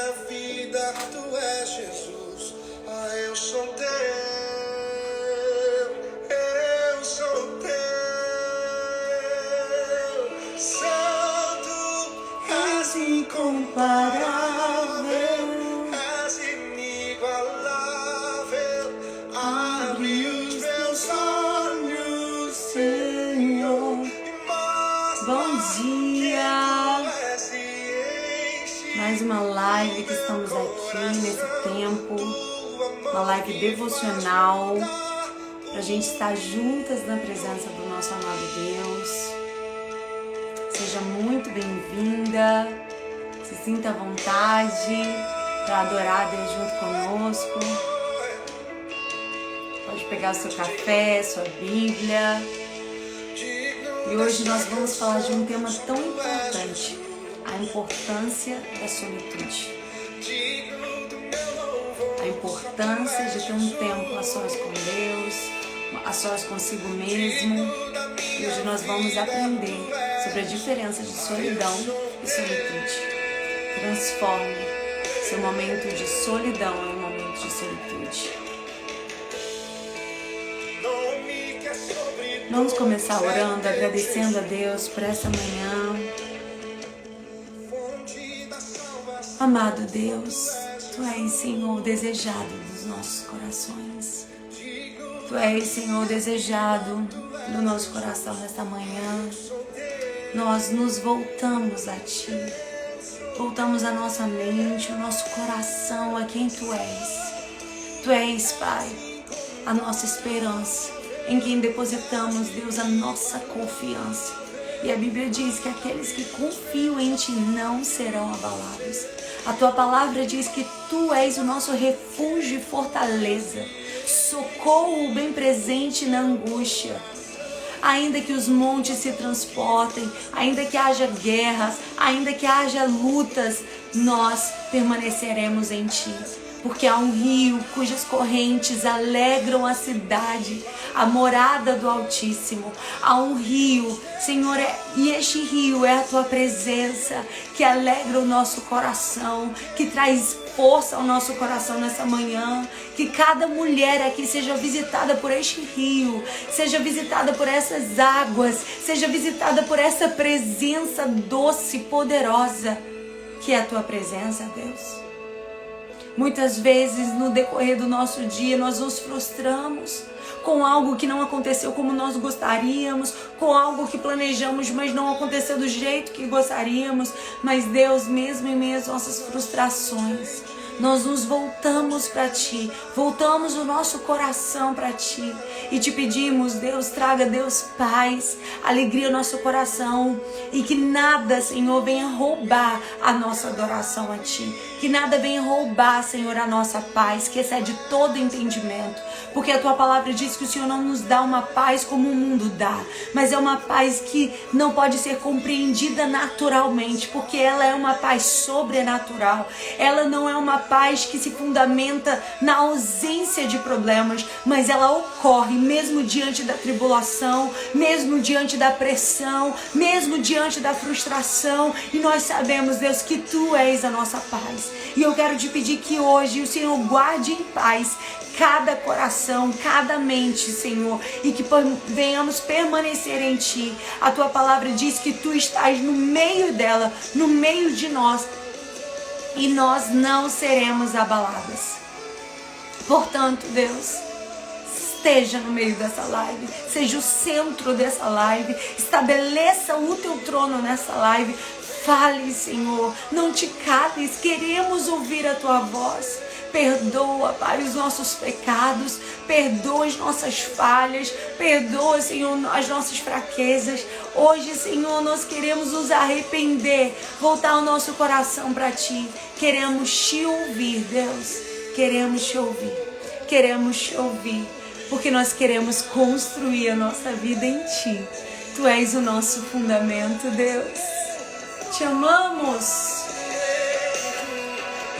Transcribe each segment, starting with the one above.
minha vida, tu és Jesus. Ah, eu sou teu, eu sou teu. Santo, és incomparável, és inigualável. Abre os meus olhos, Senhor. Bom dia! Mais uma live que estamos aqui nesse tempo, uma live devocional, para a gente estar juntas na presença do nosso amado Deus. Seja muito bem-vinda, se sinta à vontade para adorar a Deus junto conosco. Pode pegar o seu café, sua Bíblia. E hoje nós vamos falar de um tema tão importante, a importância da solitude. A importância de ter um tempo a sós com Deus, a sós consigo mesmo. E hoje nós vamos aprender sobre a diferença de solidão e solitude. Transforme seu momento de solidão em um momento de solitude. Vamos começar orando, agradecendo a Deus por essa manhã. Amado Deus, Tu és, Senhor, desejado dos nossos corações. Tu és, Senhor, desejado no nosso coração nesta manhã. Nós nos voltamos a Ti. Voltamos a nossa mente, o nosso coração a quem Tu és. Tu és, Pai, a nossa esperança, em quem depositamos, Deus, a nossa confiança. E a Bíblia diz que aqueles que confiam em Ti não serão abalados. A Tua palavra diz que Tu és o nosso refúgio e fortaleza, socorro bem presente na angústia. Ainda que os montes se transportem, ainda que haja guerras, ainda que haja lutas, nós permaneceremos em Ti. Porque há um rio cujas correntes alegram a cidade, a morada do Altíssimo. Há um rio, Senhor, e este rio é a Tua presença que alegra o nosso coração, que traz força ao nosso coração nessa manhã. Que cada mulher aqui seja visitada por este rio, seja visitada por essas águas, seja visitada por essa presença doce, poderosa, que é a Tua presença, Deus. Muitas vezes no decorrer do nosso dia nós nos frustramos com algo que não aconteceu como nós gostaríamos, com algo que planejamos, mas não aconteceu do jeito que gostaríamos. Mas Deus, mesmo em meio às nossas frustrações, nós nos voltamos para Ti, voltamos o nosso coração para Ti e Te pedimos, Deus, traga, Deus, paz, alegria ao nosso coração e que nada, Senhor, venha roubar a nossa adoração a Ti, que nada venha roubar, Senhor, a nossa paz, que excede todo entendimento, porque a Tua palavra diz que o Senhor não nos dá uma paz como o mundo dá, mas é uma paz que não pode ser compreendida naturalmente, porque ela é uma paz sobrenatural, ela não é uma paz que se fundamenta na ausência de problemas, mas ela ocorre mesmo diante da tribulação, mesmo diante da pressão, mesmo diante da frustração. E nós sabemos, Deus, que Tu és a nossa paz. E eu quero te pedir que hoje o Senhor guarde em paz cada coração, cada mente, Senhor, e que venhamos permanecer em Ti. A Tua palavra diz que Tu estás no meio dela, no meio de nós, e nós não seremos abaladas. Portanto, Deus, esteja no meio dessa live, seja o centro dessa live, estabeleça o Teu trono nessa live. Fale, Senhor, não te cales, queremos ouvir a Tua voz. Perdoa, Pai, os nossos pecados, perdoa as nossas falhas, perdoa, Senhor, as nossas fraquezas. Hoje, Senhor, nós queremos nos arrepender, voltar o nosso coração para Ti. Queremos Te ouvir, Deus, queremos Te ouvir, queremos Te ouvir, porque nós queremos construir a nossa vida em Ti. Tu és o nosso fundamento, Deus. Te amamos.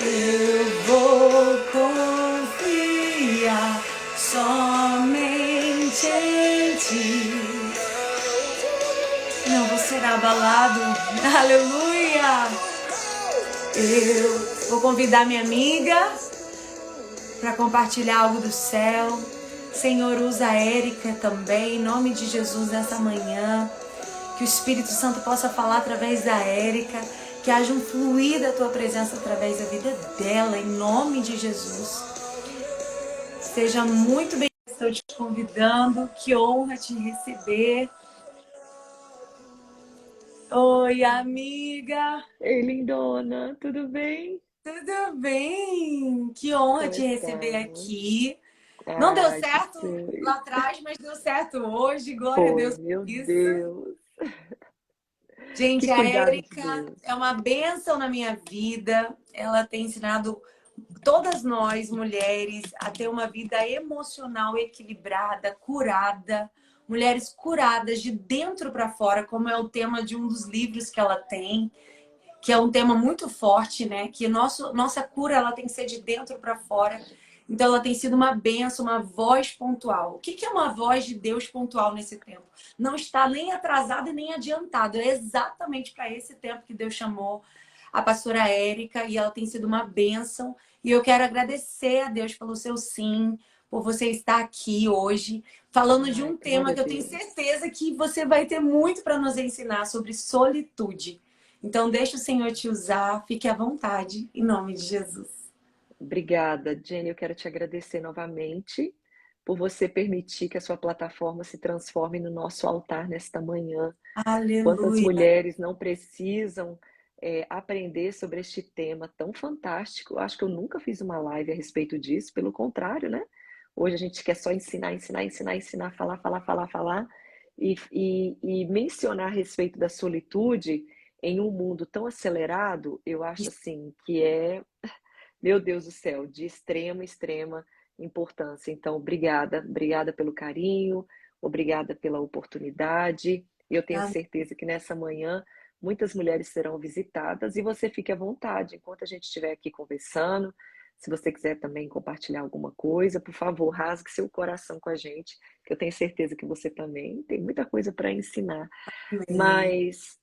Eu vou confiar somente em Ti. Não vou ser abalado. Aleluia. Eu Vou convidar minha amiga para compartilhar algo do céu. Senhor, usa a Érica também, em nome de Jesus, nessa manhã. Que o Espírito Santo possa falar através da Érica, que haja um fluir da tua presença através da vida dela, em nome de Jesus. Seja muito bem, estou te convidando, que honra te receber. Oi, amiga. Ei, lindona, tudo bem? Tudo bem? Que honra Como te receber estamos? aqui. Não deu Ai, que certo lá sei. atrás, mas deu certo hoje. Glória a Foi, Deus meu por isso. Deus. Que Gente, a cuidado de Érica Deus. é uma bênção na minha vida. Ela tem ensinado todas nós, mulheres, a ter uma vida emocional equilibrada, curada. Mulheres curadas de dentro para fora, como é o tema de um dos livros que ela tem, que é um tema muito forte, né? Que nossa cura ela tem que ser de dentro para fora. Então ela tem sido uma benção, uma voz pontual. O que é uma voz de Deus pontual nesse tempo? Não está nem atrasado e nem adiantado. É exatamente para esse tempo que Deus chamou a pastora Érica e ela tem sido uma benção. E eu quero agradecer a Deus pelo seu sim, por você estar aqui hoje, falando de Ai, um tema glória a que eu tenho Deus. certeza que você vai ter muito para nos ensinar sobre solitude. Então, deixa o Senhor te usar, fique à vontade, em nome de Jesus. Obrigada, Jenny. Eu quero te agradecer novamente por você permitir que a sua plataforma se transforme no nosso altar nesta manhã. Quantas Aleluia. mulheres não precisam aprender sobre este tema tão fantástico? Acho que eu nunca fiz uma live a respeito disso, pelo contrário, né? Hoje a gente quer só ensinar, ensinar, ensinar, ensinar, falar, falar, falar, falar e mencionar a respeito da solitude em um mundo tão acelerado, eu acho assim que é, meu Deus do céu, de extrema, extrema importância. Então, obrigada, obrigada pelo carinho, obrigada pela oportunidade. Eu tenho certeza que nessa manhã muitas mulheres serão visitadas e você fique à vontade enquanto a gente estiver aqui conversando. Se você quiser também compartilhar alguma coisa, por favor, rasgue seu coração com a gente, que eu tenho certeza que você também tem muita coisa para ensinar. Amém. Mas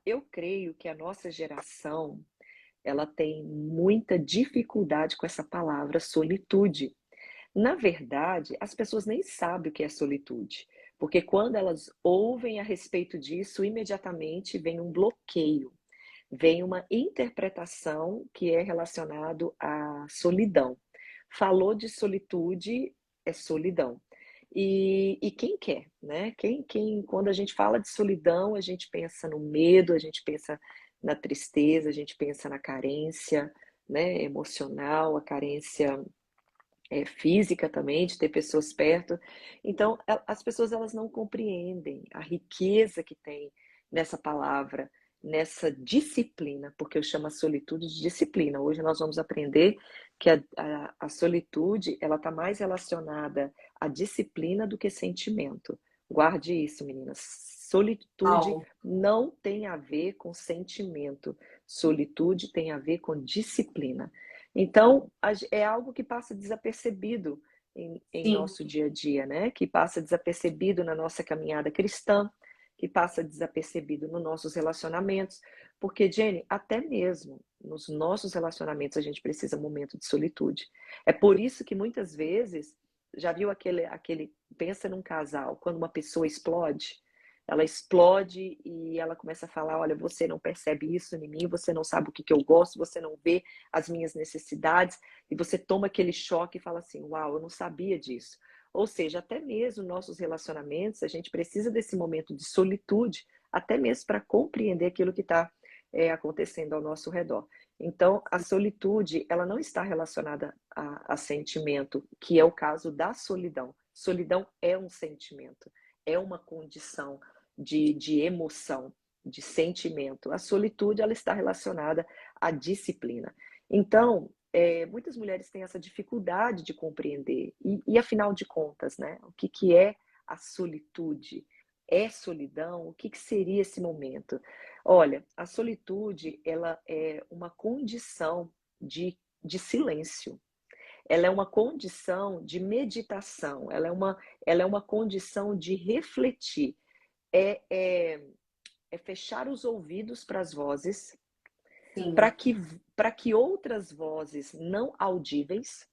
eu creio que a nossa geração ela tem muita dificuldade com essa palavra solitude. Na verdade, as pessoas nem sabem o que é solitude, porque quando elas ouvem a respeito disso, imediatamente vem um bloqueio, vem uma interpretação que é relacionado à solidão. Falou de solitude, é solidão. E quem quer, né? Quando a gente fala de solidão, a gente pensa no medo, a gente pensa na tristeza, a gente pensa na carência, né, emocional, a carência física também, de ter pessoas perto. Então, as pessoas elas não compreendem a riqueza que tem nessa palavra, nessa disciplina, porque eu chamo a solitude de disciplina. Hoje nós vamos aprender que a solitude ela está mais relacionada à disciplina do que sentimento. Guarde isso, meninas. Solitude Uau. não tem a ver com sentimento. Solitude tem a ver com disciplina. Então, é algo que passa desapercebido em Sim. nosso dia a dia, né? Que passa desapercebido na nossa caminhada cristã, que passa desapercebido nos nossos relacionamentos. Porque, Jenny, até mesmo nos nossos relacionamentos a gente precisa de um momento de solitude. É por isso que muitas vezes, já viu pensa num casal, quando uma pessoa explode, ela explode e ela começa a falar, olha, você não percebe isso em mim, você não sabe o que eu gosto, você não vê as minhas necessidades, e você toma aquele choque e fala assim, uau, eu não sabia disso. Ou seja, até mesmo nossos relacionamentos, a gente precisa desse momento de solitude, até mesmo para compreender aquilo que está acontecendo ao nosso redor. Então, a solitude, ela não está relacionada a sentimento, que é o caso da solidão. Solidão é um sentimento, é uma condição de emoção, de sentimento. A solitude, ela está relacionada à disciplina. Então, muitas mulheres têm essa dificuldade de compreender. E afinal de contas, né? O que é a solitude? É solidão? O que seria esse momento? Olha, a solitude, ela é uma condição de silêncio. Ela é uma condição de meditação. Ela é uma condição de refletir. É, é, é fechar os ouvidos para as vozes, Sim. para que outras vozes não audíveis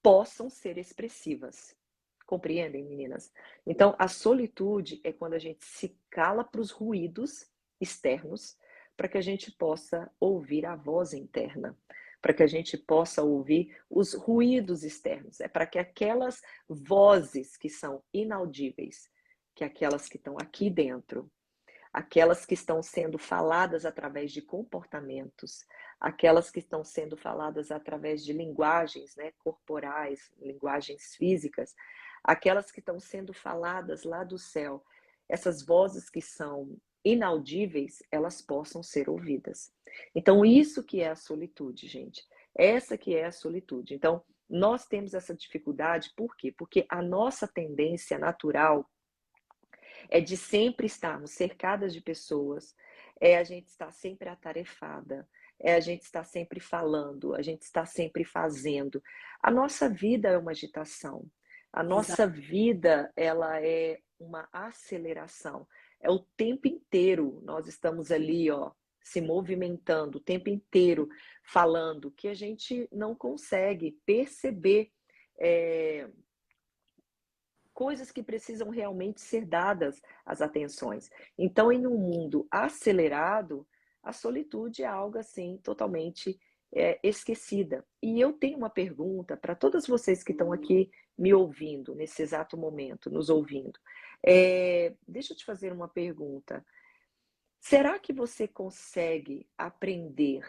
possam ser expressivas. Compreendem, meninas? Então, a solitude é quando a gente se cala para os ruídos externos, para que a gente possa ouvir a voz interna, para que a gente possa ouvir os ruídos externos. É para que aquelas vozes que são inaudíveis, que aquelas que estão aqui dentro, aquelas que estão sendo faladas através de comportamentos, aquelas que estão sendo faladas através de linguagens, né, corporais, linguagens físicas, aquelas que estão sendo faladas lá do céu, essas vozes que são inaudíveis, elas possam ser ouvidas. Então, isso que é a solitude, gente. Essa que é a solitude. Então, nós temos essa dificuldade, por quê? Porque a nossa tendência natural é de sempre estarmos cercadas de pessoas, é a gente estar sempre atarefada, é a gente estar sempre falando, a gente estar sempre fazendo. A nossa vida é uma agitação. A Exato. nossa vida, ela é uma aceleração. É o tempo inteiro nós estamos ali, ó, se movimentando, o tempo inteiro falando, que a gente não consegue perceber coisas que precisam realmente ser dadas as atenções. Então, em um mundo acelerado, a solitude é algo assim totalmente esquecida. E eu tenho uma pergunta para todas vocês que estão aqui me ouvindo nesse exato momento, nos ouvindo. Deixa eu te fazer uma pergunta. Será que você consegue aprender?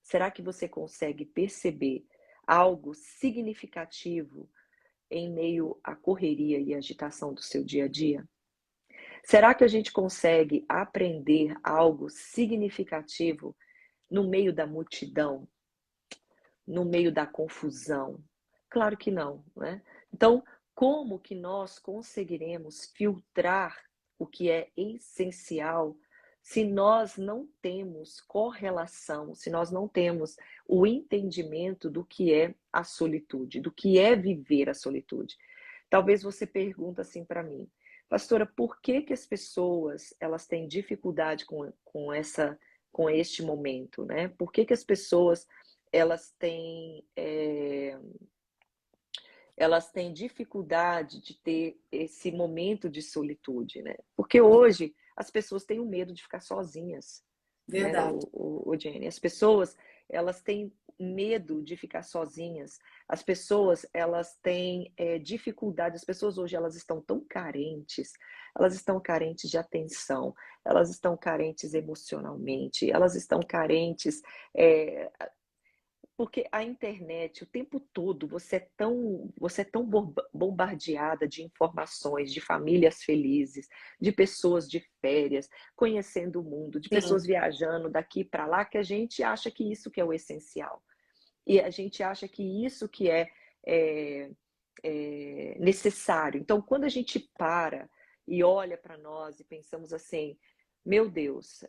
Será que você consegue perceber algo significativo em meio à correria e agitação do seu dia a dia? Será que a gente consegue aprender algo significativo no meio da multidão, no meio da confusão? Claro que não, né? Então, como que nós conseguiremos filtrar o que é essencial se nós não temos correlação, se nós não temos o entendimento do que é a solitude, do que é viver a solitude? Talvez você pergunta assim para mim, pastora, por que que as pessoas elas têm dificuldade com este momento, né? Por que que as pessoas elas têm elas têm dificuldade de ter esse momento de solitude, né? Porque hoje as pessoas têm o medo de ficar sozinhas, né, Verdade. o Jenny? As pessoas, elas têm medo de ficar sozinhas. As pessoas, elas têm dificuldade. As pessoas hoje, elas estão carentes de atenção, elas estão carentes emocionalmente, elas estão carentes porque a internet, o tempo todo, você é tão bombardeada de informações, de famílias felizes, de pessoas de férias, conhecendo o mundo, de Sim, pessoas viajando daqui para lá, que a gente acha que isso que é o essencial. E a gente acha que isso que é necessário. Então, quando a gente para e olha para nós e pensamos assim, meu Deus,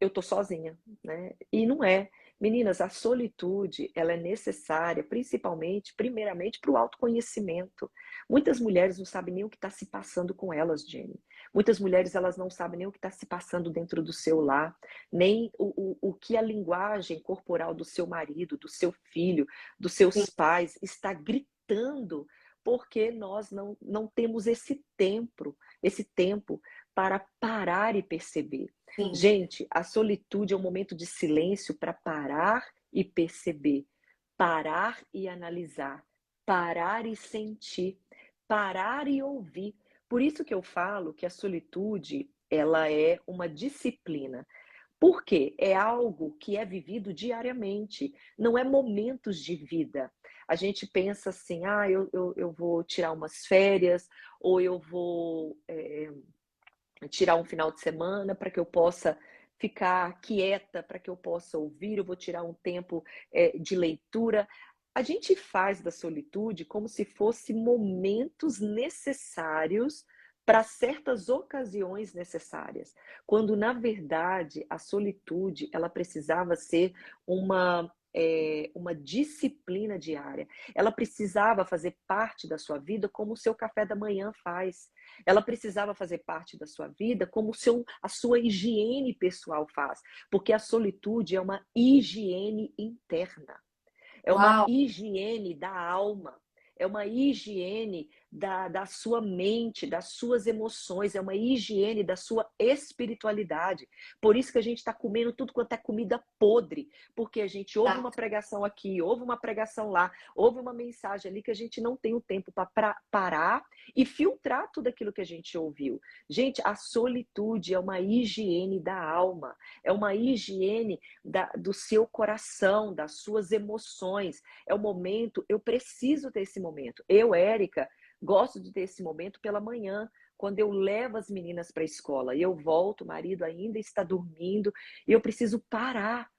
eu tô sozinha, né? E não é. Meninas, a solitude, ela é necessária, principalmente, primeiramente, para o autoconhecimento. Muitas mulheres não sabem nem o que está se passando com elas, Jenny. Muitas mulheres, elas não sabem nem o que está se passando dentro do seu lar, nem o que a linguagem corporal do seu marido, do seu filho, dos sim, seus pais está gritando, porque nós não temos esse tempo para parar e perceber. sim. Gente, a solitude é um momento de silêncio para parar e perceber, parar e analisar, parar e sentir, parar e ouvir. Por isso que eu falo que a solitude, ela é uma disciplina. Por quê? É algo que é vivido diariamente, não é momentos de vida. A gente pensa assim, eu vou tirar umas férias, ou eu vou tirar um final de semana para que eu possa ficar quieta, para que eu possa ouvir, eu vou tirar um tempo de leitura. A gente faz da solitude como se fosse momentos necessários para certas ocasiões necessárias, quando na verdade a solitude ela precisava ser uma uma disciplina diária. Ela precisava fazer parte da sua vida como o seu café da manhã faz. Ela precisava fazer parte da sua vida como a sua higiene pessoal faz. Porque a solitude é uma higiene interna. É uma Uau! higiene da alma. É uma higiene da sua mente, das suas emoções, é uma higiene da sua espiritualidade. Por isso que a gente está comendo tudo quanto é comida podre, porque a gente ouve Tá. uma pregação aqui, ouve uma pregação lá, ouve uma mensagem ali que a gente não tem o tempo para parar e filtrar tudo aquilo que a gente ouviu. Gente, a solitude é uma higiene da alma, é uma higiene do seu coração, das suas emoções. É o momento, eu preciso ter esse momento. Eu, Érica, gosto de ter esse momento pela manhã, quando eu levo as meninas para a escola e eu volto, o marido ainda está dormindo e eu preciso parar.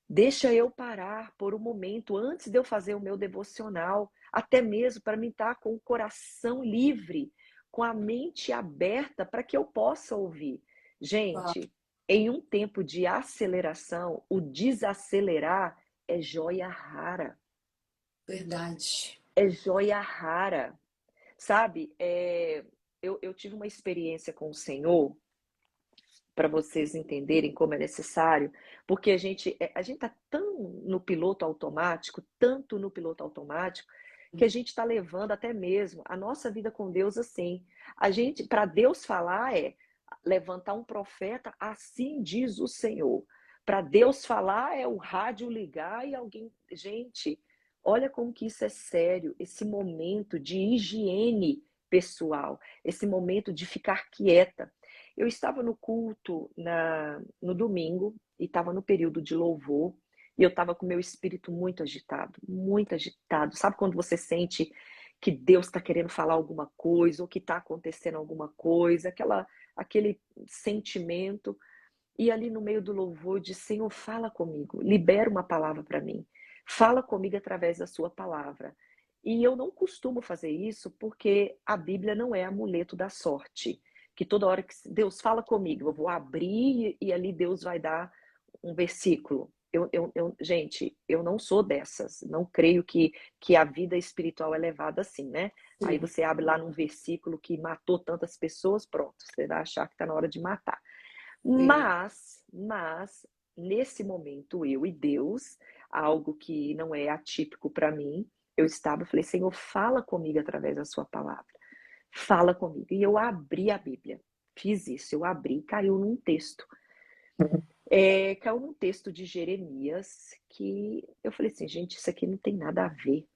Deixa eu parar por um momento antes de eu fazer o meu devocional, até mesmo para mim estar com o coração livre, com a mente aberta para que eu possa ouvir. Uau, Gente, em um tempo de aceleração, o desacelerar é joia rara. verdade. É joia rara. Sabe, eu tive uma experiência com o Senhor, para vocês entenderem como é necessário, porque a gente está tão no piloto automático, tanto no piloto automático, que a gente está levando até mesmo a nossa vida com Deus assim. Para Deus falar levantar um profeta, assim diz o Senhor. Para Deus falar é o rádio ligar e alguém. Gente, olha como que isso é sério, esse momento de higiene pessoal, esse momento de ficar quieta. Eu estava no culto no domingo e estava no período de louvor e eu estava com meu espírito muito agitado, muito agitado. Sabe quando você sente que Deus está querendo falar alguma coisa ou que está acontecendo alguma coisa, aquele sentimento. E ali no meio do louvor, eu disse: Senhor, fala comigo, libera uma palavra para mim, fala comigo através da sua palavra. E eu não costumo fazer isso porque a Bíblia não é amuleto da sorte, que toda hora que Deus fala comigo, eu vou abrir e ali Deus vai dar um versículo. Gente, eu não sou dessas, não creio que a vida espiritual é levada assim, né? Aí Sim. você abre lá num versículo que matou tantas pessoas, pronto, você vai achar que está na hora de matar. É. Mas, nesse momento, eu e Deus, algo que não é atípico para mim, eu falei, Senhor, fala comigo através da sua palavra. Fala comigo. E eu abri a Bíblia. Fiz isso, eu abri, caiu num texto. Caiu num texto de Jeremias que eu falei assim, gente, isso aqui não tem nada a ver.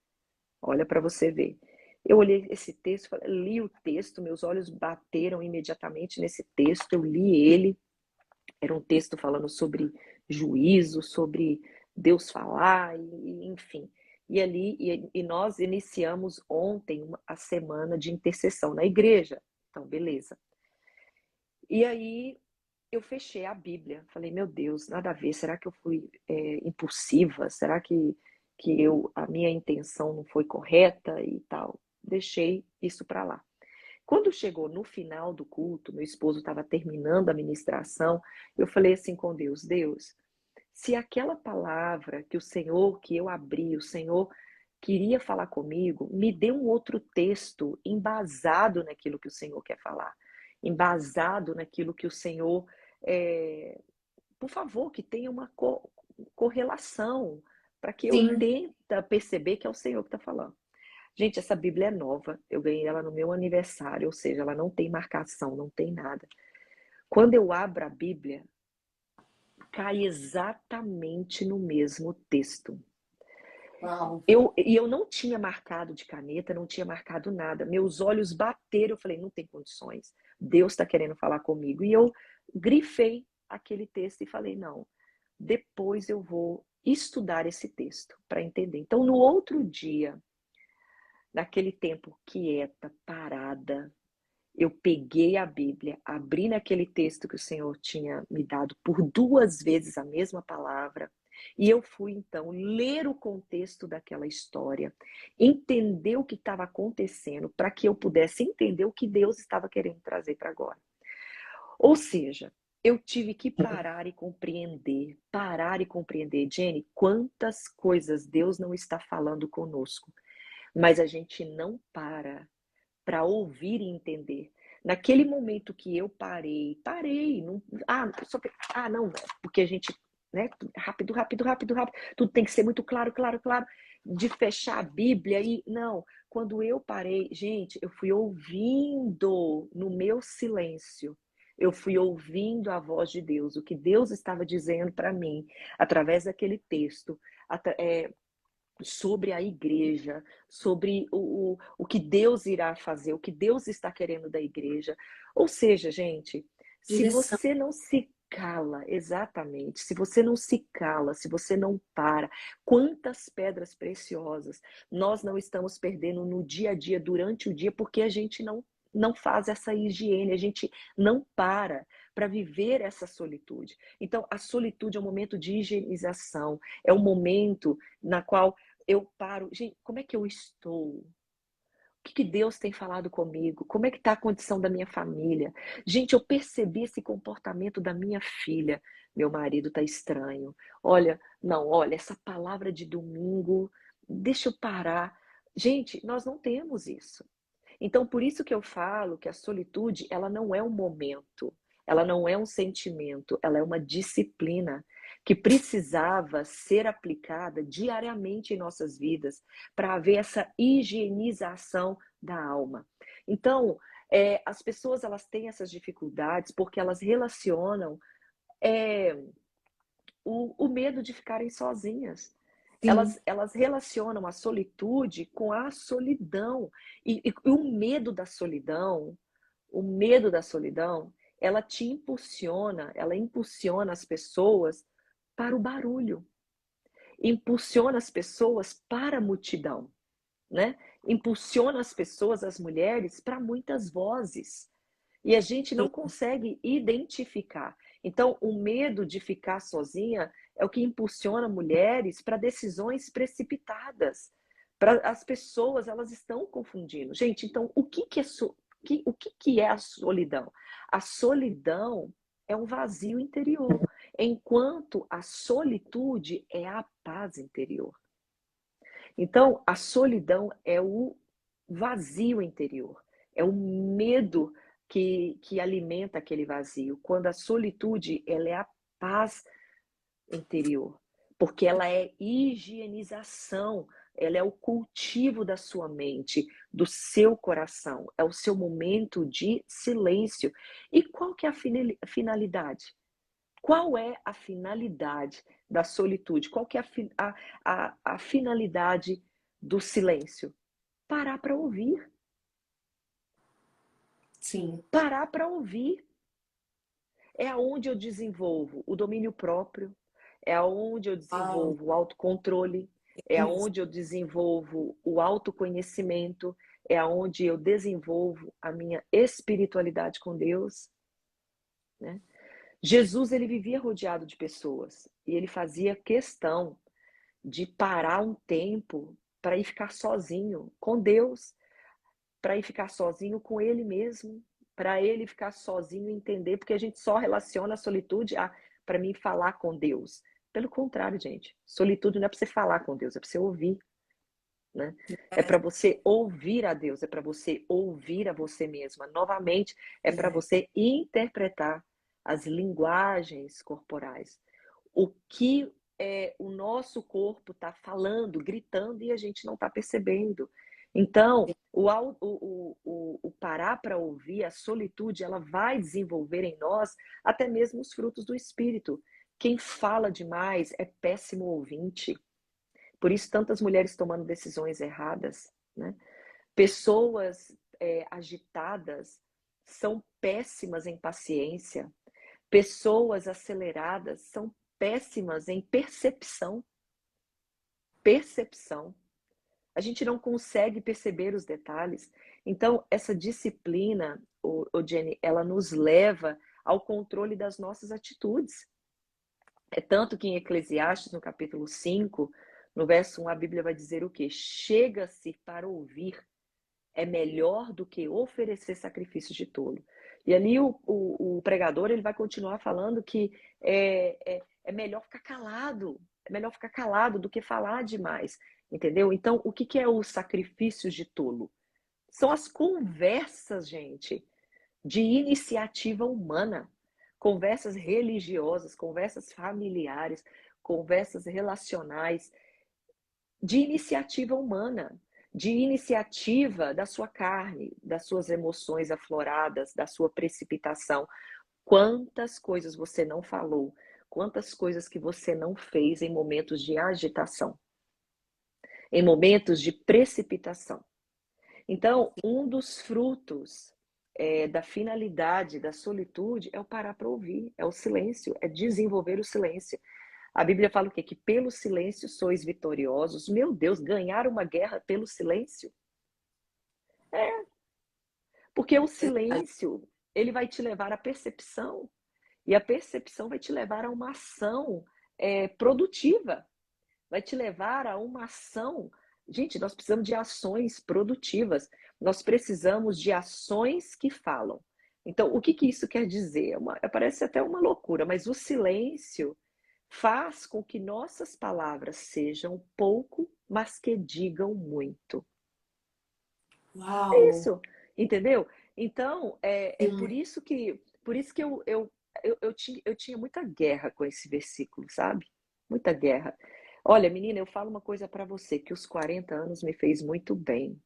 Olha para você ver. Eu olhei esse texto, li o texto, meus olhos bateram imediatamente nesse texto, eu li ele. Era um texto falando sobre juízo, sobre Deus falar, enfim. E nós iniciamos ontem a semana de intercessão na igreja. Então, beleza. E aí eu fechei a Bíblia. Falei, meu Deus, nada a ver. Será que eu fui impulsiva? Será que a minha intenção não foi correta e tal? Deixei isso para lá. Quando chegou no final do culto, meu esposo estava terminando a ministração, eu falei assim com Deus, Deus, se aquela palavra que eu abri, o Senhor queria falar comigo, me dê um outro texto embasado naquilo que o Senhor quer falar, embasado naquilo que o Senhor, por favor, que tenha uma correlação, para que eu Sim. tenta perceber que é o Senhor que está falando. Gente, essa Bíblia é nova. Eu ganhei ela no meu aniversário, ou seja, ela não tem marcação, não tem nada. Quando eu abro a Bíblia, cai exatamente no mesmo texto. Uau. Eu não tinha marcado de caneta, não tinha marcado nada. Meus olhos bateram, eu falei, não tem condições. Deus está querendo falar comigo. E eu grifei aquele texto e falei, não, depois eu vou estudar esse texto para entender. Então, no outro dia, naquele tempo quieta, parada, eu peguei a Bíblia, abri naquele texto que o Senhor tinha me dado por 2 vezes a mesma palavra, e eu fui então ler o contexto daquela história, entender o que estava acontecendo, para que eu pudesse entender o que Deus estava querendo trazer para agora. Ou seja, eu tive que parar e compreender, Jenny, quantas coisas Deus não está falando conosco, mas a gente não para ouvir e entender. Naquele momento que eu parei, não, não, porque a gente, né, rápido, tudo tem que ser muito claro, de fechar a Bíblia e não, quando eu parei, gente, eu fui ouvindo no meu silêncio. Eu fui ouvindo a voz de Deus, o que Deus estava dizendo para mim, através daquele texto, sobre a igreja, sobre o que Deus irá fazer, o que Deus está querendo da igreja. Ou seja, gente, se Direção. você não se cala, exatamente, se você não se cala, se você não para, quantas pedras preciosas nós não estamos perdendo no dia a dia, durante o dia, porque a gente não faz essa higiene, a gente não para viver essa solitude. Então, a solitude é um momento de higienização, é um momento na qual eu paro, gente, como é que eu estou? O que Deus tem falado comigo? Como é que está a condição da minha família? Gente, eu percebi esse comportamento da minha filha. Meu marido está estranho. Olha, não, olha, essa palavra de domingo, deixa eu parar. Gente, nós não temos isso. Então, por isso que eu falo que a solitude, ela não é um momento, ela não é um sentimento, ela é uma disciplina que precisava ser aplicada diariamente em nossas vidas para haver essa higienização da alma. Então, as pessoas elas têm essas dificuldades porque elas relacionam o medo de ficarem sozinhas. Sim. Elas relacionam a solitude com a solidão. E o medo da solidão, ela impulsiona as pessoas para o barulho, impulsiona as pessoas para a multidão, né? Impulsiona as pessoas, as mulheres, para muitas vozes. E a gente não consegue identificar. Então, o medo de ficar sozinha é o que impulsiona mulheres para decisões precipitadas. As pessoas, elas estão confundindo. Gente, então, o que é a solidão? A solidão é um vazio interior, enquanto a solitude é a paz interior. Então, a solidão é o vazio interior, é o medo que alimenta aquele vazio, quando a solitude ela é a paz interior, porque ela é higienização, ela é o cultivo da sua mente, do seu coração, é o seu momento de silêncio. E qual que é a finalidade? Qual é a finalidade da solitude? Qual que é a finalidade do silêncio? Parar para ouvir. Sim. Parar para ouvir. É aonde eu desenvolvo o domínio próprio, é aonde eu Uau, desenvolvo o autocontrole, é é mesmo. aonde eu desenvolvo o autoconhecimento, é aonde eu desenvolvo a minha espiritualidade com Deus, né? Jesus, ele vivia rodeado de pessoas e ele fazia questão de parar um tempo para ir ficar sozinho com Deus, para ir ficar sozinho com ele mesmo, para ele ficar sozinho e entender, porque a gente só relaciona a solitude a para mim falar com Deus. Pelo contrário, gente, solitude não é para você falar com Deus, é para você ouvir, né? É para você ouvir a Deus, é para você ouvir a você mesma. Novamente, é para É. você interpretar as linguagens corporais. O que o nosso corpo está falando, gritando, e a gente não está percebendo. Então, o parar para ouvir, a solitude, ela vai desenvolver em nós até mesmo os frutos do Espírito. Quem fala demais é péssimo ouvinte. Por isso, tantas mulheres tomando decisões erradas, né? Pessoas agitadas são péssimas em paciência. Pessoas aceleradas são péssimas em percepção. Percepção. A gente não consegue perceber os detalhes. Então, essa disciplina, Jenny, ela nos leva ao controle das nossas atitudes. É tanto que em Eclesiastes, no capítulo 5, no verso 1, a Bíblia vai dizer o quê? Chega-se para ouvir é melhor do que oferecer sacrifícios de tolo. E ali o pregador ele vai continuar falando que é melhor ficar calado, é melhor ficar calado do que falar demais, entendeu? Então, o que é o sacrifício de tolo? São as conversas, gente, de iniciativa humana, conversas religiosas, conversas familiares, conversas relacionais, de iniciativa humana, de iniciativa da sua carne, das suas emoções afloradas, da sua precipitação. Quantas coisas você não falou, quantas coisas que você não fez em momentos de agitação, em momentos de precipitação. Então, um dos frutos da finalidade da solitude é o parar para ouvir, é o silêncio, é desenvolver o silêncio. A Bíblia fala o quê? Que pelo silêncio sois vitoriosos. Meu Deus, ganhar uma guerra pelo silêncio? É, porque o silêncio, ele vai te levar à percepção. E a percepção vai te levar a uma ação produtiva. Vai te levar a uma ação. Gente, nós precisamos de ações produtivas. Nós precisamos de ações que falam. Então, o que isso quer dizer? Parece até uma loucura, mas o silêncio faz com que nossas palavras sejam pouco, mas que digam muito. Uau! É isso, entendeu? Então, por isso que eu tinha muita guerra com esse versículo, sabe? Muita guerra. Olha, menina, eu falo uma coisa para você, que os 40 anos me fez muito bem.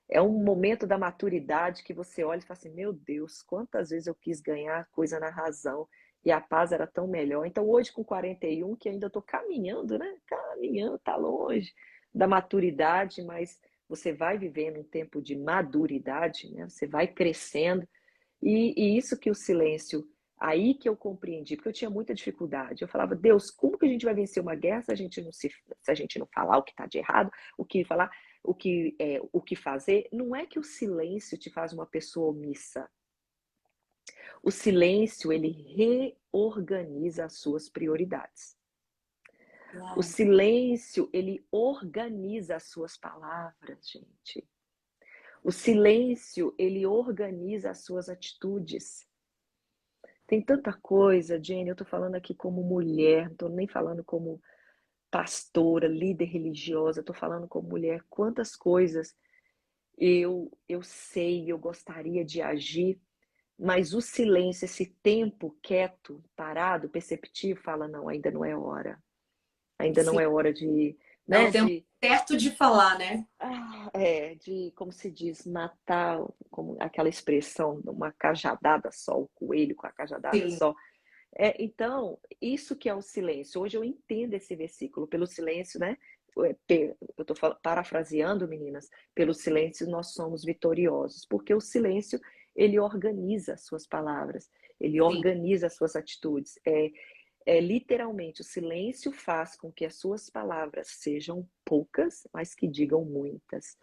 É um momento da maturidade que você olha e fala assim, meu Deus, quantas vezes eu quis ganhar coisa na razão e a paz era tão melhor. Então hoje com 41, que ainda estou caminhando, né? Caminhando, tá longe da maturidade, mas você vai vivendo um tempo de maduridade, né? Você vai crescendo e isso que o silêncio, aí que eu compreendi, porque eu tinha muita dificuldade. Eu falava, Deus, como que a gente vai vencer uma guerra se a gente não falar o que está de errado, o que falar, o que fazer? Não é que o silêncio te faz uma pessoa omissa. O silêncio, ele reorganiza as suas prioridades. O silêncio, ele organiza as suas palavras, gente. O silêncio, ele organiza as suas atitudes. Tem tanta coisa, Jenny, eu tô falando aqui como mulher, não tô nem falando como pastora, líder religiosa, tô falando como mulher, quantas coisas eu sei, eu gostaria de agir, mas o silêncio, esse tempo quieto, parado, perceptivo, fala, não, ainda não é hora. Ainda não Sim. é hora de, É né, o tempo certo de falar, né? como se diz, matar, como aquela expressão, uma cajadada só, o coelho com a cajadada Sim. só. Então, isso que é o silêncio. Hoje eu entendo esse versículo. Pelo silêncio, né? Eu estou parafraseando, meninas. Pelo silêncio nós somos vitoriosos. Porque o silêncio, ele organiza as suas palavras. Ele organiza as suas atitudes. Literalmente, o silêncio faz com que as suas palavras sejam poucas, mas que digam muitas.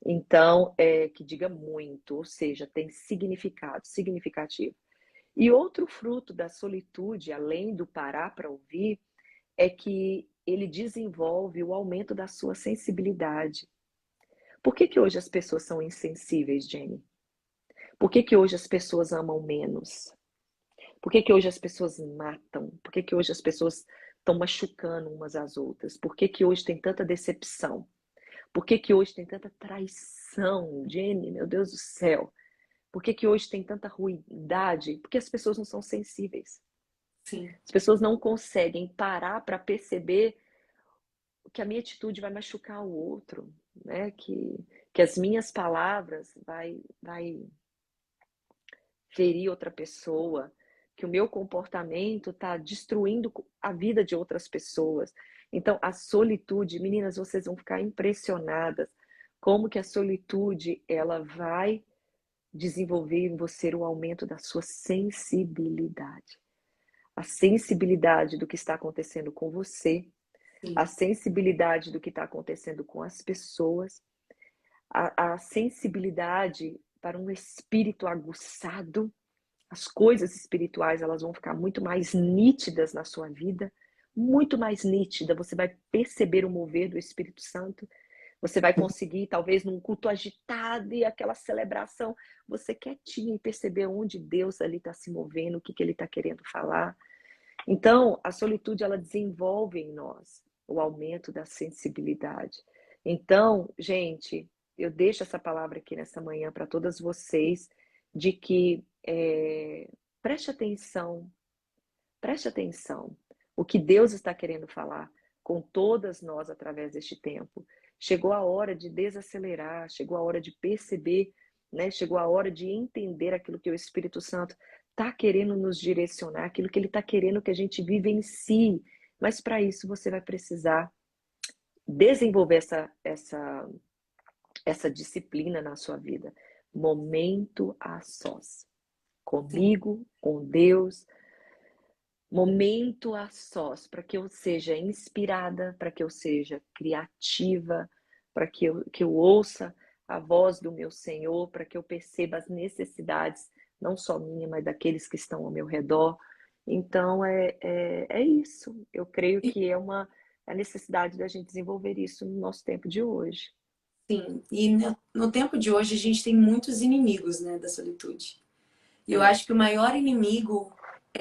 Então, que diga muito, ou seja, tem significado, significativo. E outro fruto da solitude, além do parar para ouvir, é que ele desenvolve o aumento da sua sensibilidade. Por que hoje as pessoas são insensíveis, Jenny? Por que hoje as pessoas amam menos? Por que hoje as pessoas matam? Por que hoje as pessoas estão machucando umas às outras? Por que hoje tem tanta decepção? Por que hoje tem tanta traição, Jenny? Meu Deus do céu. Por que hoje tem tanta ruindade? Porque as pessoas não são sensíveis. Sim. As pessoas não conseguem parar para perceber que a minha atitude vai machucar o outro, né? Que as minhas palavras vai ferir outra pessoa, que o meu comportamento está destruindo a vida de outras pessoas. Então, a solitude, meninas, vocês vão ficar impressionadas como que a solitude ela vai desenvolver em você o aumento da sua sensibilidade. A sensibilidade do que está acontecendo com você, a sensibilidade do que está acontecendo com as pessoas, a sensibilidade para um espírito aguçado. As coisas espirituais elas vão ficar muito mais nítidas na sua vida, muito mais nítida. Você vai perceber o mover do Espírito Santo, Você vai conseguir, talvez, num culto agitado e aquela celebração, você quietinho e perceber onde Deus ali está se movendo, o que Ele está querendo falar. Então, a solitude, ela desenvolve em nós o aumento da sensibilidade. Então, gente, eu deixo essa palavra aqui nessa manhã para todas vocês, de que preste atenção, o que Deus está querendo falar com todas nós através deste tempo. Chegou a hora de desacelerar, chegou a hora de perceber, né? Chegou a hora de entender aquilo que o Espírito Santo está querendo nos direcionar, aquilo que Ele está querendo que a gente vivencie. Mas para isso você vai precisar desenvolver essa disciplina na sua vida. Momento a sós. Comigo, com Deus. Momento a sós, para que eu seja inspirada, para que eu seja criativa, para que eu ouça a voz do meu Senhor, para que eu perceba as necessidades, não só minha, mas daqueles que estão ao meu redor. Então, é isso. Eu creio que é a necessidade da gente desenvolver isso no nosso tempo de hoje. Sim, e no tempo de hoje a gente tem muitos inimigos, né, da solitude. E eu acho que o maior inimigo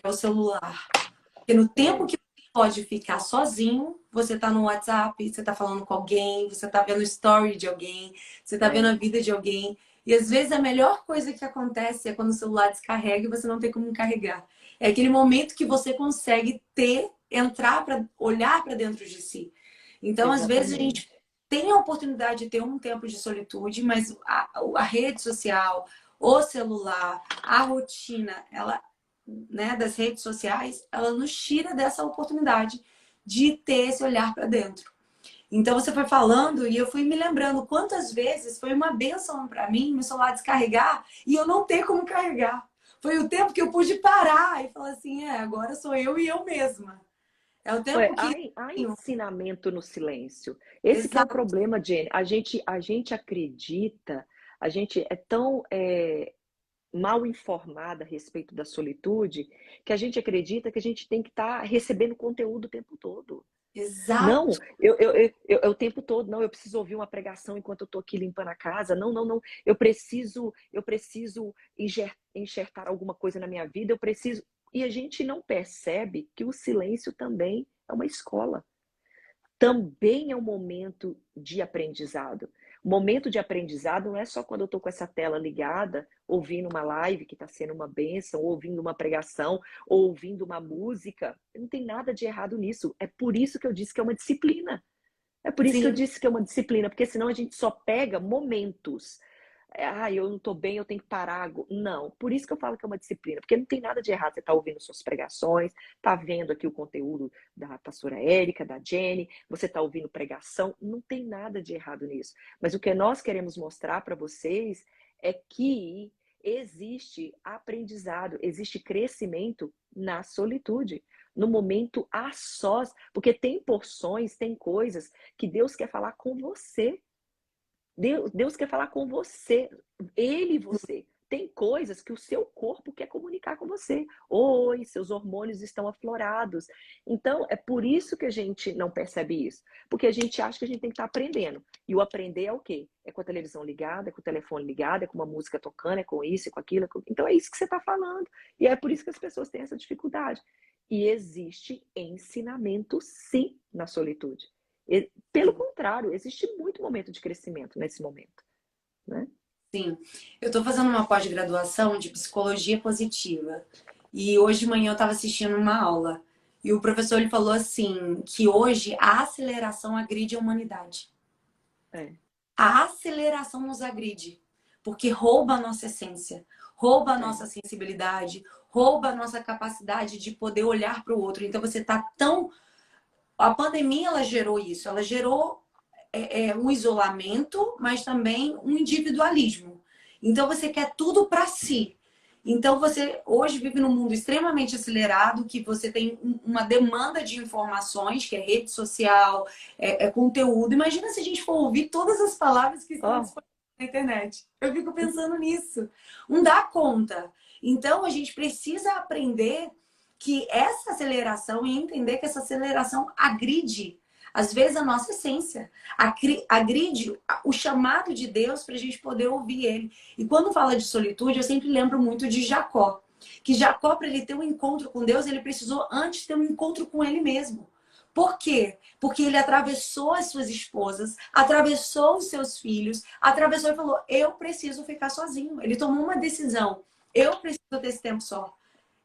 é o celular. Porque no tempo que você pode ficar sozinho, você tá no WhatsApp, você tá falando com alguém, você tá vendo story de alguém, você tá vendo a vida de alguém. E às vezes a melhor coisa que acontece é quando o celular descarrega e você não tem como carregar. É aquele momento que você consegue entrar para olhar para dentro de si. Então, às vezes a gente tem a oportunidade de ter um tempo de solitude, mas a rede social, o celular, a rotina, ela, né, das redes sociais, ela nos tira dessa oportunidade de ter esse olhar para dentro. Então você foi falando e eu fui me lembrando quantas vezes foi uma bênção para mim meu celular descarregar e eu não ter como carregar. Foi o tempo que eu pude parar e falar assim, agora sou eu e eu mesma. É o tempo que... Há ensinamento no silêncio. Esse que é o problema, Jenny. A gente acredita, a gente é tão mal informada a respeito da solitude, que a gente acredita que a gente tem que estar recebendo conteúdo o tempo todo. Exato. Não, eu o tempo todo, não, eu preciso ouvir uma pregação enquanto eu estou aqui limpando a casa. Não, eu preciso enxertar alguma coisa na minha vida, eu preciso... E a gente não percebe que o silêncio também é uma escola. Também é um momento de aprendizado. O momento de aprendizado não é só quando eu estou com essa tela ligada, ouvindo uma live que está sendo uma bênção, ou ouvindo uma pregação, ou ouvindo uma música. Não tem nada de errado nisso. É por isso que eu disse que é uma disciplina. É por isso que eu disse que é uma disciplina, porque senão a gente só pega momentos. Eu não estou bem, eu tenho que parar. Não, por isso que eu falo que é uma disciplina, porque não tem nada de errado. Você está ouvindo suas pregações, está vendo aqui o conteúdo da pastora Érica, da Jenny, você está ouvindo pregação, não tem nada de errado nisso. Mas o que nós queremos mostrar para vocês é que existe aprendizado, existe crescimento na solitude, no momento a sós, porque tem porções, tem coisas que Deus quer falar com você. Deus quer falar com você, Ele e você. Tem coisas que o seu corpo quer comunicar com você. Oi, seus hormônios estão aflorados. Então, é por isso que a gente não percebe isso. Porque a gente acha que a gente tem que estar aprendendo. E o aprender é o quê? É com a televisão ligada, é com o telefone ligado, é com uma música tocando, é com isso, é com aquilo. Então, é isso que você está falando. E é por isso que as pessoas têm essa dificuldade. E existe ensinamento, sim, na solitude. Pelo contrário, existe muito momento de crescimento nesse momento, né? Sim. Eu estou fazendo uma pós-graduação de psicologia positiva. E hoje de manhã eu estava assistindo uma aula. E o professor ele falou assim, que hoje a aceleração agride a humanidade. A aceleração nos agride. Porque rouba a nossa essência, rouba a nossa sensibilidade, rouba a nossa capacidade de poder olhar para o outro. Então você está tão... A pandemia, ela gerou isso. Ela gerou um isolamento, mas também um individualismo. Então, você quer tudo para si. Então, você hoje vive num mundo extremamente acelerado, que você tem uma demanda de informações, que é rede social, conteúdo. Imagina se a gente for ouvir todas as palavras que estão disponíveis na internet. Eu fico pensando nisso. Não dá conta. Então, a gente precisa aprender que essa aceleração e entender que essa aceleração agride Às vezes a nossa essência agride o chamado de Deus para a gente poder ouvir Ele. E quando fala de solitude, eu sempre lembro muito de Jacó. Que Jacó, para ele ter um encontro com Deus, ele precisou antes ter um encontro com ele mesmo. Por quê? Porque ele atravessou as suas esposas, atravessou os seus filhos, atravessou e falou: eu preciso ficar sozinho. Ele tomou uma decisão. Eu preciso ter esse tempo só.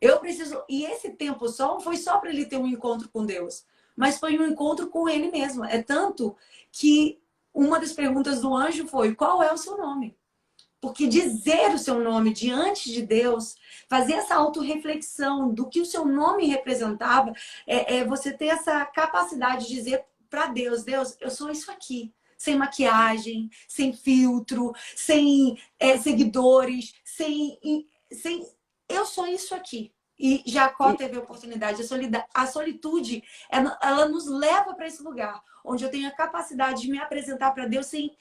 Eu preciso. E esse tempo só não foi só para ele ter um encontro com Deus, mas foi um encontro com ele mesmo. É tanto que uma das perguntas do anjo foi: qual é o seu nome? Porque dizer o seu nome diante de Deus, fazer essa autorreflexão do que o seu nome representava, é você ter essa capacidade de dizer para Deus: Deus, eu sou isso aqui. Sem maquiagem, sem filtro, sem seguidores, sem. Eu sou isso aqui. E Jacó teve a oportunidade. A solitude, ela nos leva para esse lugar, onde eu tenho a capacidade de me apresentar para Deus sem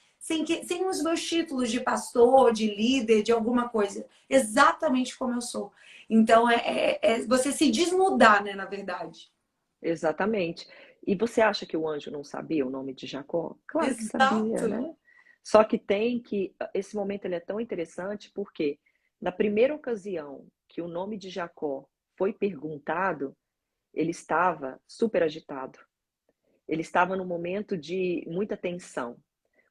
os meus títulos de pastor, de líder, de alguma coisa. Exatamente como eu sou. Então, você se desnudar, né, na verdade. Exatamente. E você acha que o anjo não sabia o nome de Jacó? Claro que sabia, Exato. né? Só que esse momento ele é tão interessante porque na primeira ocasião que o nome de Jacó foi perguntado, ele estava super agitado. Ele estava num momento de muita tensão.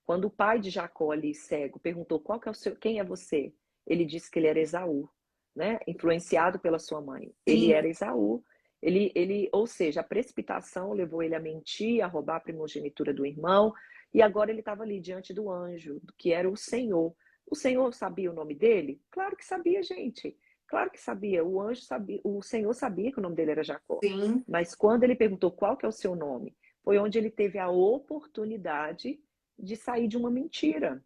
Quando o pai de Jacó, ali cego, perguntou quem é você? Ele disse que ele era Esaú, né? Influenciado pela sua mãe. Ele Sim, era Esaú. Ou seja, a precipitação levou ele a mentir, a roubar a primogenitura do irmão, e agora ele estava ali diante do anjo, que era o Senhor. O Senhor sabia o nome dele? Claro que sabia, gente. Claro que sabia. O anjo sabia, o Senhor sabia que o nome dele era Jacó. sim, Mas quando ele perguntou qual que é o seu nome, foi onde ele teve a oportunidade de sair de uma mentira.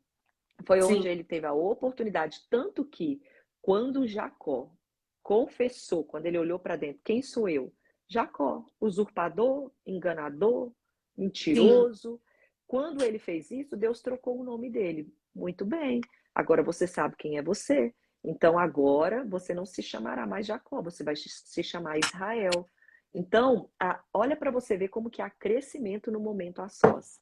Foi sim, onde ele teve a oportunidade, tanto que quando Jacó confessou, quando ele olhou para dentro, quem sou eu? Jacó, usurpador, enganador, sim. mentiroso. Quando ele fez isso, Deus trocou o nome dele. Muito bem. Agora você sabe quem é você. Então agora você não se chamará mais Jacó, você vai se chamar Israel. Então, olha para você ver como que há crescimento no momento a sós.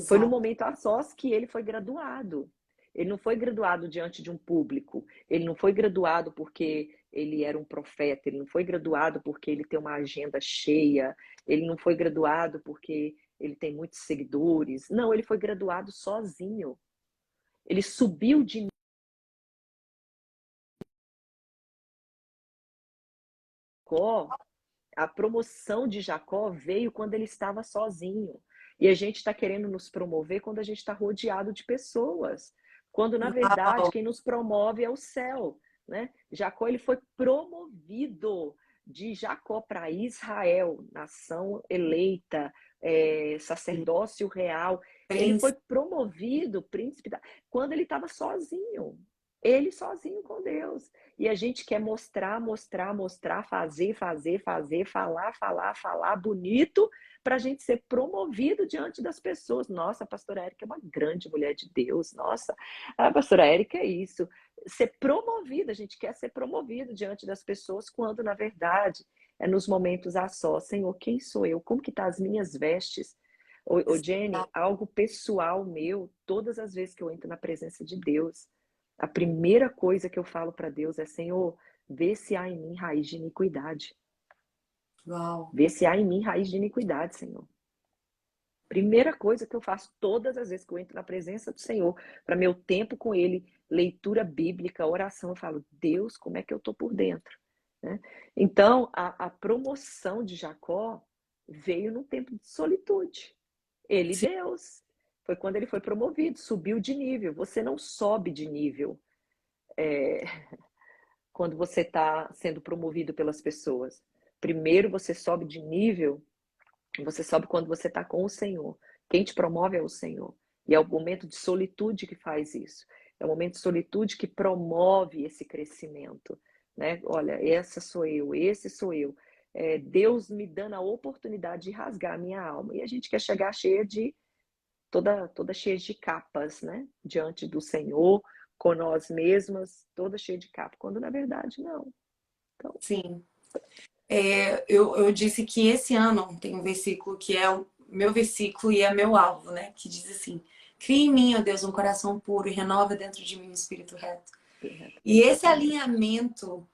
Foi no Exato. momento a sós que ele foi graduado. Ele não foi graduado diante de um público. Ele não foi graduado porque ele era um profeta. Ele não foi graduado porque ele tem uma agenda cheia. Ele não foi graduado porque ele tem muitos seguidores. Não, ele foi graduado sozinho. Ele subiu de Jacó. A promoção de Jacó veio quando ele estava sozinho. E a gente está querendo nos promover quando a gente está rodeado de pessoas. Quando, na verdade, Uau. quem nos promove é o céu. Né? Jacó ele foi promovido de Jacó para Israel, nação eleita, sacerdócio real. Ele foi Príncipe. promovido, príncipe, quando ele estava sozinho. Ele sozinho com Deus. E a gente quer mostrar, mostrar, mostrar, fazer, fazer, fazer, falar, falar, falar bonito para a gente ser promovido diante das pessoas. Nossa, a pastora Érica é uma grande mulher de Deus. Nossa, a pastora Érica é isso. Ser promovida, a gente quer ser promovido diante das pessoas, quando, na verdade, é nos momentos a sós. Senhor, quem sou eu? Como que tá as minhas vestes? Ô, Jenny, algo pessoal meu, todas as vezes que eu entro na presença de Deus, a primeira coisa que eu falo para Deus é: Senhor, vê se há em mim raiz de iniquidade. Uau. Vê se há em mim raiz de iniquidade, Senhor. Primeira coisa que eu faço todas as vezes que eu entro na presença do Senhor, para meu tempo com Ele, leitura bíblica, oração, eu falo: Deus, como é que eu estou por dentro? Né? Então, a promoção de Jacó veio num tempo de solitude. Ele, Sim, Deus, foi quando ele foi promovido, subiu de nível. Você não sobe de nível quando você está sendo promovido pelas pessoas. Primeiro você sobe de nível, você sobe quando você está com o Senhor. Quem te promove é o Senhor. E é o momento de solitude que faz isso. É o momento de solitude que promove esse crescimento. Né? Olha, essa sou eu, esse sou eu. Deus me dando a oportunidade de rasgar a minha alma. E a gente quer chegar cheia de toda cheia de capas, né? Diante do Senhor, com nós mesmas, toda cheia de capa, quando na verdade não. Então, sim. Eu disse que esse ano tem um versículo que é meu versículo e é meu alvo, né? Que diz assim: cria em mim, ó Deus, um coração puro e renova dentro de mim um espírito reto. E esse Exatamente. alinhamento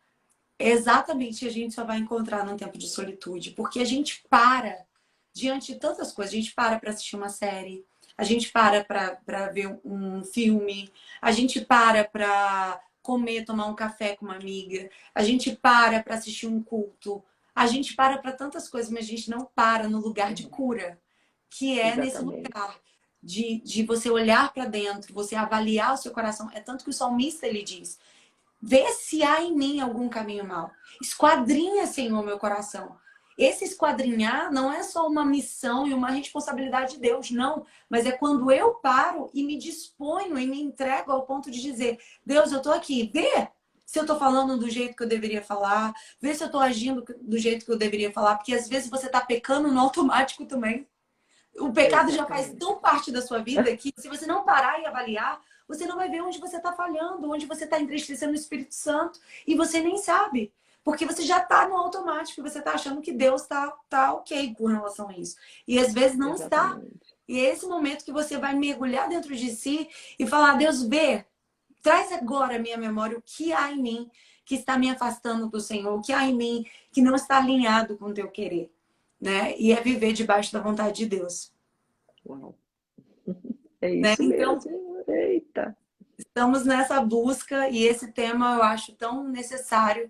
é exatamente a gente só vai encontrar num tempo de solitude, porque a gente para diante de tantas coisas. A gente para assistir uma série, a gente para ver um filme, a gente para comer, tomar um café com uma amiga, a gente para assistir um culto, a gente para tantas coisas, mas a gente não para no lugar de cura, que é nesse Exatamente. lugar de você olhar para dentro, você avaliar o seu coração. É tanto que o salmista ele diz: vê se há em mim algum caminho mau. Esquadrinha, Senhor, meu coração. Esse esquadrinhar não é só uma missão e uma responsabilidade de Deus, não. Mas é quando eu paro e me disponho e me entrego ao ponto de dizer: Deus, eu tô aqui. Vê se eu tô falando do jeito que eu deveria falar. Vê se eu tô agindo do jeito que eu deveria falar. Porque às vezes você tá pecando no automático também. O pecado já faz Exatamente. tão parte da sua vida que se você não parar e avaliar, você não vai ver onde você está falhando, onde você está entristecendo o Espírito Santo e você nem sabe. Porque você já está no automático, você está achando que Deus tá ok com relação a isso. E às vezes não está. Exatamente. E é esse momento que você vai mergulhar dentro de si e falar: Deus, vê, traz agora à minha memória o que há em mim que está me afastando do Senhor, o que há em mim que não está alinhado com o teu querer, né? E é viver debaixo da vontade de Deus, Uau. É né? isso Então, mesmo. Eita. estamos nessa busca e esse tema eu acho tão necessário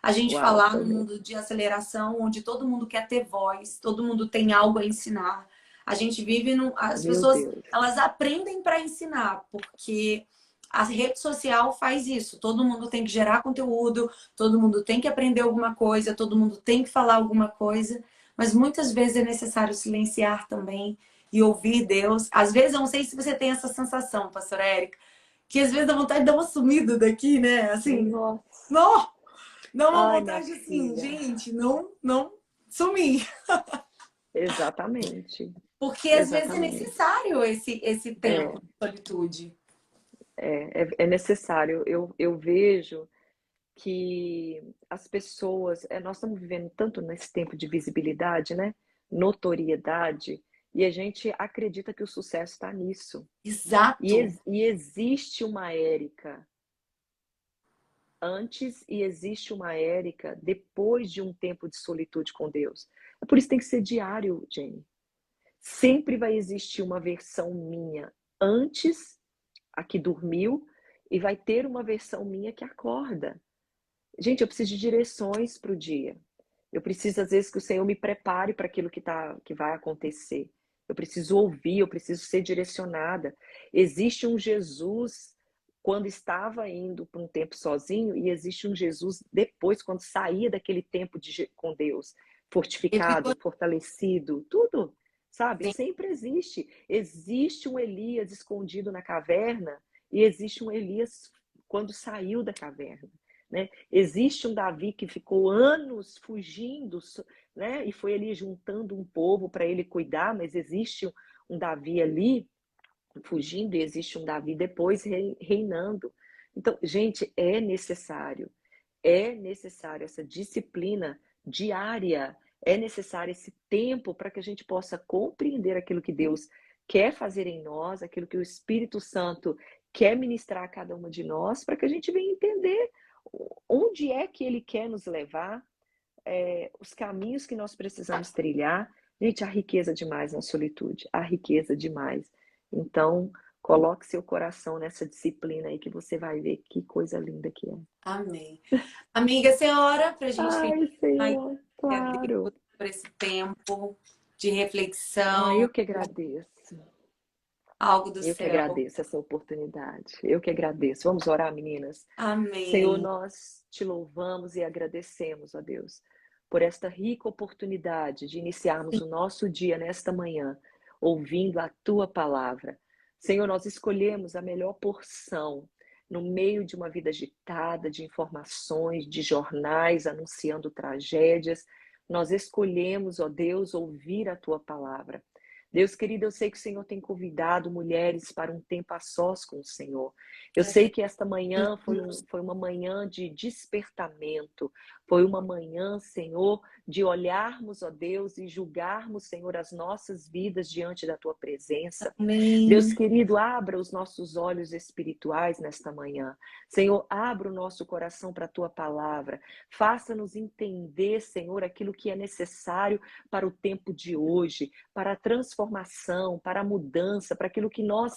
a gente Uau, falar no também. mundo de aceleração, onde todo mundo quer ter voz, todo mundo tem algo a ensinar. A gente vive no, as Meu pessoas, Deus. elas aprendem para ensinar, porque a rede social faz isso. Todo mundo tem que gerar conteúdo, todo mundo tem que aprender alguma coisa, todo mundo tem que falar alguma coisa, mas muitas vezes é necessário silenciar também e ouvir Deus. Às vezes, eu não sei se você tem essa sensação, pastora Érica, que às vezes dá vontade de dar uma sumida daqui, né? Assim, Nossa. não, dá uma Ai, minha vontade assim, filha. gente, não sumir. Exatamente. Porque às vezes é Exatamente. necessário esse tempo É, de solitude. é necessário. Eu vejo que as pessoas, nós estamos vivendo tanto nesse tempo de visibilidade, né? Notoriedade, e a gente acredita que o sucesso está nisso. Exato. E existe uma Érica antes e existe uma Érica depois de um tempo de solitude com Deus. É por isso que tem que ser diário, Jenny. Sempre vai existir uma versão minha antes, a que dormiu, e vai ter uma versão minha que acorda. Gente, eu preciso de direções para o dia. Eu preciso, às vezes, que o Senhor me prepare para aquilo que vai acontecer. Eu preciso ouvir, eu preciso ser direcionada. Existe um Jesus quando estava indo para um tempo sozinho, e existe um Jesus depois, quando saía daquele tempo com Deus, fortificado, fortalecido, tudo, sabe? Sim. Sempre existe. Existe um Elias escondido na caverna, e existe um Elias quando saiu da caverna. Né? Existe um Davi que ficou anos fugindo, né? E foi ali juntando um povo para ele cuidar, mas existe um Davi ali fugindo e existe um Davi depois reinando. Então, gente, é necessário essa disciplina diária, é necessário esse tempo para que a gente possa compreender aquilo que Deus quer fazer em nós, aquilo que o Espírito Santo quer ministrar a cada uma de nós, para que a gente venha entender onde é que Ele quer nos levar, os caminhos que nós precisamos trilhar. Gente, há riqueza demais na solitude, há riqueza demais. Então, coloque seu coração nessa disciplina aí que você vai ver que coisa linda que é. Amém. Amiga, você ora para a gente Ai, terminar Senhor, e a Deus claro. por esse tempo de Ai, reflexão, eu que agradeço. algo do Eu que céu. agradeço essa oportunidade. Eu que agradeço. Vamos orar, meninas. Senhor, Amém. nós te louvamos e agradecemos, ó Deus, por esta rica oportunidade de iniciarmos o nosso dia nesta manhã, ouvindo a tua palavra. Senhor, nós escolhemos a melhor porção no meio de uma vida agitada, de informações, de jornais anunciando tragédias. Nós escolhemos, ó Deus, ouvir a tua palavra. Deus querido, eu sei que o Senhor tem convidado mulheres para um tempo a sós com o Senhor. Eu sei que esta manhã foi uma manhã de despertamento, Foi uma manhã, Senhor, de olharmos, ó Deus, e julgarmos, Senhor, as nossas vidas diante da Tua presença. Deus Amém. querido, abra os nossos olhos espirituais nesta manhã. Senhor, abra o nosso coração para a Tua palavra. Faça-nos entender, Senhor, aquilo que é necessário para o tempo de hoje, para a transformação, para a mudança, para aquilo que nós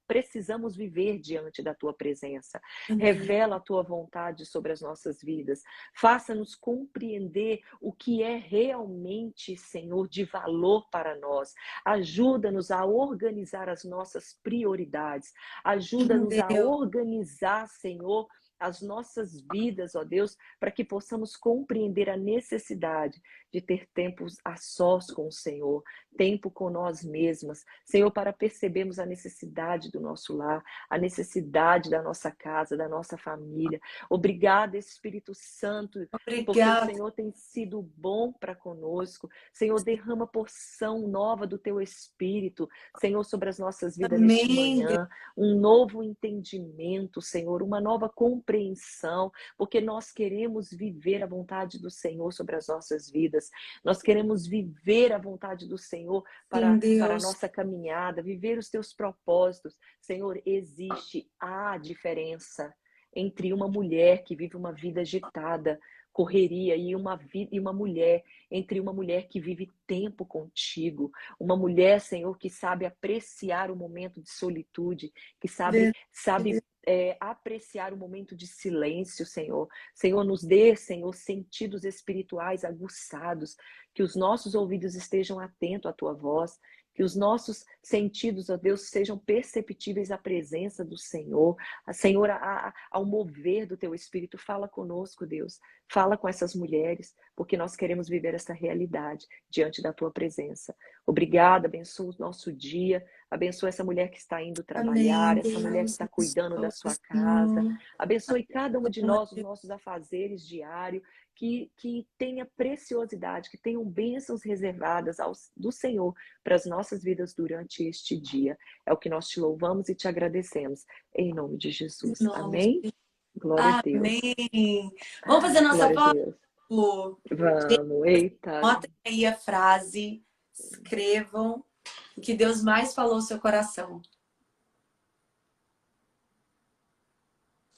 precisamos viver diante da Tua presença. Amém. Revela a Tua vontade sobre as nossas vidas. Faça-nos compreender o que é realmente, Senhor, de valor para nós. Ajuda-nos a organizar as nossas prioridades. Sim, Ajuda-nos a Deus. organizar, Senhor, as nossas vidas, ó Deus, para que possamos compreender a necessidade de ter tempos a sós com o Senhor, tempo com nós mesmas, Senhor, para percebermos a necessidade do nosso lar, a necessidade da nossa casa, da nossa família. Obrigada, Espírito Santo, porque o Obrigada. Senhor tem sido bom para conosco. Senhor, derrama porção nova do Teu Espírito, Senhor, sobre as nossas vidas neste Amém, Deus. manhã, um novo entendimento, Senhor, uma nova compreensão, porque nós queremos viver a vontade do Senhor sobre as nossas vidas. Nós queremos viver a vontade do Senhor Sim, para a Deus. nossa caminhada, viver os teus propósitos. Senhor, existe a diferença entre uma mulher que vive uma vida agitada, correria, e uma mulher, entre uma mulher que vive tempo contigo, uma mulher, Senhor, que sabe apreciar o momento de solitude, que sabe Verdade. apreciar o momento de silêncio, Senhor. Senhor, nos dê, Senhor, sentidos espirituais aguçados, que os nossos ouvidos estejam atentos à Tua voz, que os nossos sentidos, ó Deus, sejam perceptíveis à presença do Senhor. Senhor, ao mover do Teu Espírito, fala conosco, Deus. Fala com essas mulheres, porque nós queremos viver essa realidade diante da Tua presença. Obrigada, abençoa o nosso dia, abençoa essa mulher que está indo Amém, trabalhar, essa mulher que Deus. está cuidando da Abençoa, sua casa. Senhor. Abençoe cada uma de Abençoa, nós, os Deus. nossos afazeres diários, que tenha preciosidade, que tenham bênçãos reservadas do Senhor para as nossas vidas durante este dia. É o que nós te louvamos e te agradecemos. Em nome de Em Jesus. nome de Amém? Jesus. Glória a Deus. Amém. Vamos fazer nossa Glória a foto? Deus. Gente, Vamos. Eita. anotem aí a frase, escrevam o que Deus mais falou no seu coração.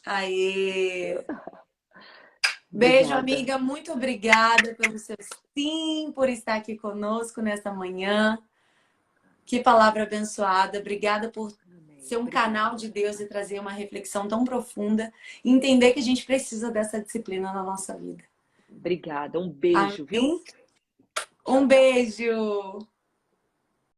Aê! Beijo, Obrigada. amiga. Muito obrigada pelo seu sim, por estar aqui conosco nesta manhã. Que palavra abençoada. Obrigada por Amém. ser um Obrigada. canal de Deus e trazer uma reflexão tão profunda e entender que a gente precisa dessa disciplina na nossa vida. Obrigada. Um beijo, viu? Amém? Um beijo!